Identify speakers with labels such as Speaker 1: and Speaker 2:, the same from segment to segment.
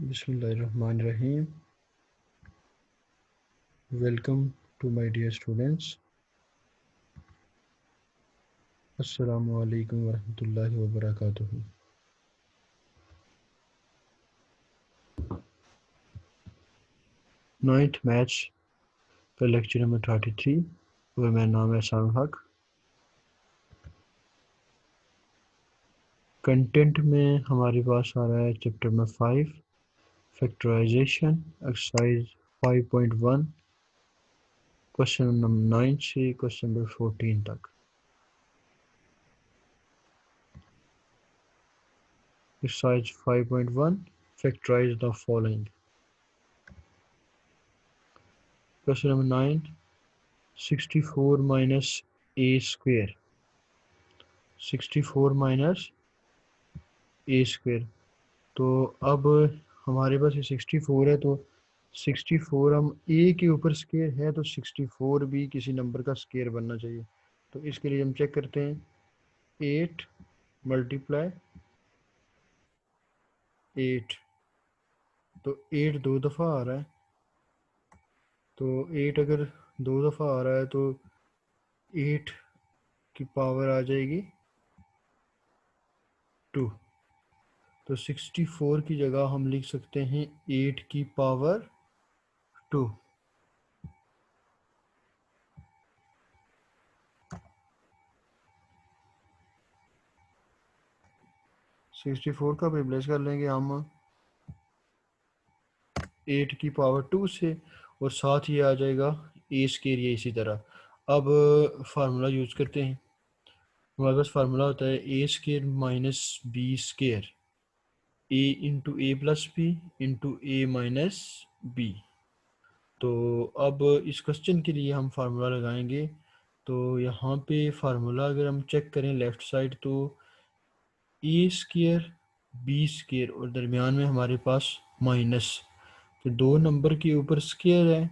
Speaker 1: Bismillahirrahmanirrahim. Welcome to my dear students. Assalamu alaikum wa rahmatullahi wa barakatuh. Ninth maths का lecture number 33 और मेरा नाम है साम हक। कंटेंट में हमारे पास आ रहा है chapter number 5 factorisation exercise 5.1 question number 9 से क्वेश्चन नंबर 14 तक। Exercise 5.1 factorise the following. Question number 9 64 minus a square 64 minus a square. तो अब हमारे पास ये 64 है, तो 64 हम ए के ऊपर स्क्वेयर है तो 64 भी किसी नंबर का स्क्वेयर बनना चाहिए। तो इसके लिए हम चेक करते हैं 8 मल्टीप्लाई 8, तो 8 दो दफ़ा आ रहा है, तो 8 अगर दो दफ़ा आ रहा है तो 8 की पावर आ जाएगी 2। तो 64 की जगह हम लिख सकते हैं 8 की पावर 2। सिक्सटी फोर का रिप्लेस कर लेंगे हम 8 की पावर 2 से, और साथ ही आ जाएगा ए स्केयर ये इसी तरह। अब फार्मूला यूज करते हैं। हमारे पास फार्मूला होता है ए square minus B square, A into A plus b into a minus b. तो अब इस क्वेश्चन के लिए हम फार्मूला लगाएंगे। तो यहाँ पे फार्मूला अगर हम चेक करें लेफ़्ट साइड, तो ए स्केयर बी स्केयर और दरमियान में हमारे पास माइनस, तो दो नंबर के ऊपर स्केयर है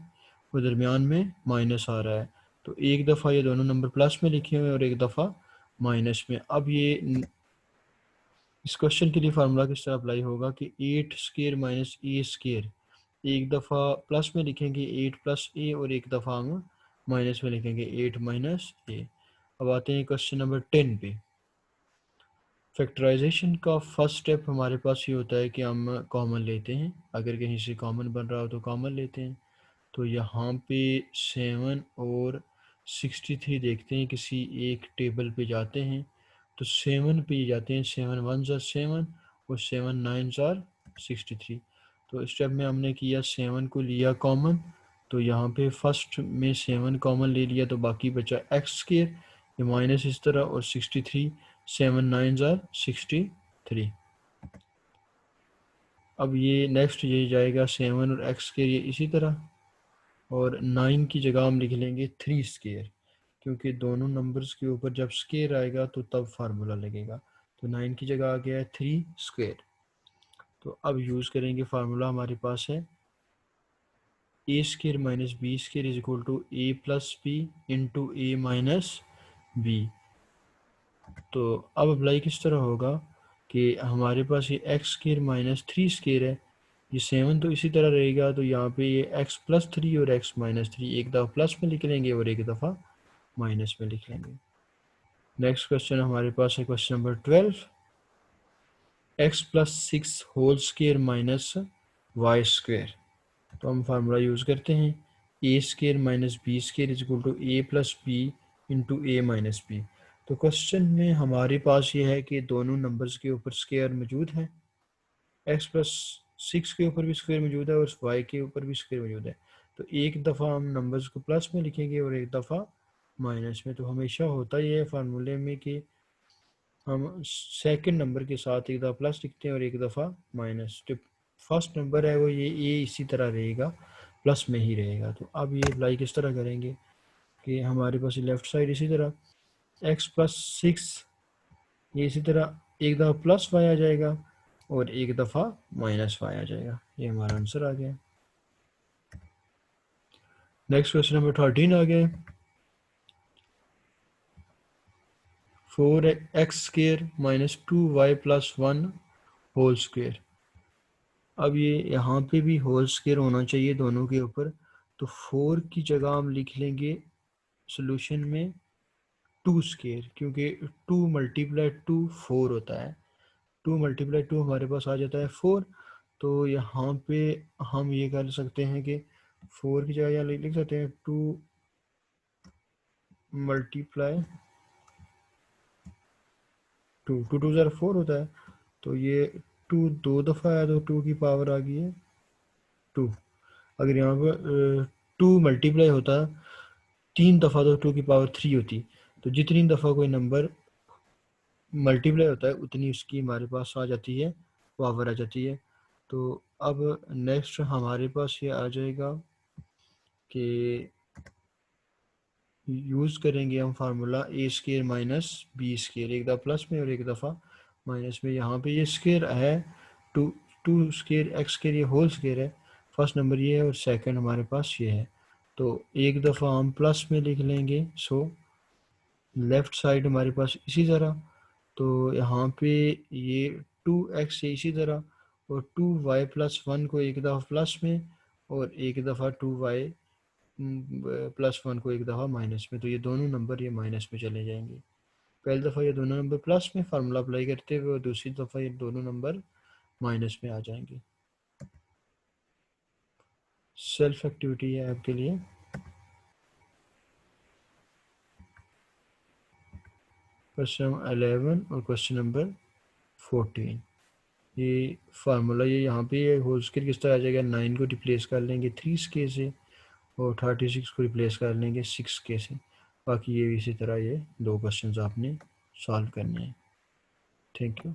Speaker 1: और दरमियान में माइनस आ रहा है। तो एक दफ़ा ये दोनों नंबर प्लस में लिखे हुए हैं और एक दफ़ा माइनस में। अब ये इस क्वेश्चन के लिए फार्मूला किस तरह अप्लाई होगा कि 8 स्केयर माइनस ए स्केयर, एक दफ़ा प्लस में लिखेंगे 8 प्लस ए और एक दफ़ा हम माइनस में लिखेंगे 8 माइनस ए। अब आते हैं क्वेश्चन नंबर 10 पे। फैक्टराइजेशन का फर्स्ट स्टेप हमारे पास ये होता है कि हम कॉमन लेते हैं, अगर कहीं से कॉमन बन रहा हो तो कॉमन लेते हैं। तो यहाँ पे 7 और 63 देखते हैं, किसी एक टेबल पे जाते हैं तो 7 पे जाते हैं, 7 1 ज़ार 7 और 7 9 ज़ार 63। तो स्टेप में हमने किया 7 को लिया कॉमन, तो यहाँ पे फर्स्ट में 7 कॉमन ले लिया तो बाकी बचा एक्स स्क्वायर, ये माइनस इस तरह, और 63 7 9 ज़ार 63। अब ये नेक्स्ट ये जाएगा 7 और एक्स स्क्वायर ये इसी तरह, और 9 की जगह हम लिख लेंगे 3 स्क्वायर, क्योंकि दोनों नंबर्स के ऊपर जब स्क्वायर आएगा तो तब फार्मूला लगेगा। तो 9 की जगह आ गया है 3 स्क्वायर। तो अब यूज़ करेंगे फार्मूला, हमारे पास है a square minus b square is equal to a plus b into a minus b. तो अब अप्लाई किस तरह होगा कि हमारे पास ये एक्स स्क्वायर माइनस 3 स्क्वायर है, ये 7 तो इसी तरह रहेगा, तो यहाँ पे ये x प्लस 3 और x माइनस 3 एक दफ़ा प्लस में लिख लेंगे और एक दफ़ा माइनस में लिख लेंगे। नेक्स्ट क्वेश्चन हमारे पास है question number 12, x plus 6 whole square minus y square. तो हम फार्मूला यूज़ करते हैं a square minus b square is equal to a plus b into a minus b. तो क्वेश्चन में हमारे पास ये है कि दोनों नंबर्स के ऊपर स्क्वायर मौजूद है, x प्लस 6 के ऊपर भी स्क्वायर मौजूद है और y के ऊपर भी स्क्वायर मौजूद है। तो एक दफ़ा हम नंबर्स को प्लस में लिखेंगे और एक दफ़ा माइनस में। तो हमेशा होता ही है फार्मूले में कि हम सेकंड नंबर के साथ एक दफ़ा प्लस लिखते हैं और एक दफ़ा माइनस। जो फर्स्ट नंबर है वो ये इसी तरह रहेगा, प्लस में ही रहेगा। तो अब ये अप्लाई किस तरह करेंगे कि हमारे पास लेफ़्ट साइड इसी तरह x प्लस 6 ये इसी तरह एक दफ़ा प्लस y आ जाएगा और एक दफ़ा माइनस y आ जाएगा। ये हमारा आंसर आ गया। नेक्स्ट क्वेश्चन नंबर 13 आ गया, 4x square minus 2y plus 1 whole square. अब ये यहाँ पे भी होल स्क्वायर होना चाहिए दोनों के ऊपर, तो 4 की जगह हम लिख लेंगे सोल्यूशन में 2 स्क्वायर, क्योंकि 2 मल्टीप्लाई 2 4 होता है, 2 मल्टीप्लाई 2 हमारे पास आ जाता है 4। तो यहाँ पे हम ये कर सकते हैं कि 4 की जगह यहाँ लिख सकते हैं 2 मल्टीप्लाई 2, 2 2 ज़रा 4 होता है, तो ये 2 दो दफ़ा है तो 2 की पावर आ गई है 2। अगर यहाँ पर 2 मल्टीप्लाई होता 3 दफ़ा तो 2 की पावर 3 होती, तो जितनी दफ़ा कोई नंबर मल्टीप्लाई होता है उतनी उसकी हमारे पास आ जाती है, पावर आ जाती है। तो अब नेक्स्ट हमारे पास ये आ जाएगा कि यूज़ करेंगे हम फार्मूला ए स्केयर माइनस बी स्केयर, एक दफ़ा प्लस में और एक दफ़ा माइनस में। यहाँ पे ये स्केयर है 2 2 स्केयर एक्स स्केयर, ये होल स्केयर है, फर्स्ट नंबर ये है और सेकंड हमारे पास ये है। तो एक दफ़ा हम प्लस में लिख लेंगे, सो लेफ़्ट साइड हमारे पास इसी तरह, तो यहाँ पे ये 2x है इसी तरह, और 2y प्लस 1 को एक दफ़ा प्लस में और एक दफ़ा 2y प्लस 1 को एक दफ़ा माइनस में, तो ये दोनों नंबर ये माइनस में चले जाएंगे। पहली दफ़ा ये दोनों नंबर प्लस में फार्मूला अप्लाई करते हुए और दूसरी दफ़ा ये दोनों नंबर माइनस में आ जाएंगे। सेल्फ एक्टिविटी है आपके लिए। क्वेश्चन 11 और क्वेश्चन नंबर 14, ये फार्मूला ये यहाँ पे ये होल स्केयर किस तरह आ जाएगा, 9 को रिप्लेस कर लेंगे 3 के से और 36 को रिप्लेस कर लेंगे 6 के से। बाकी ये इसी तरह ये दो क्वेश्चंस आपने सॉल्व करने हैं। Thank you.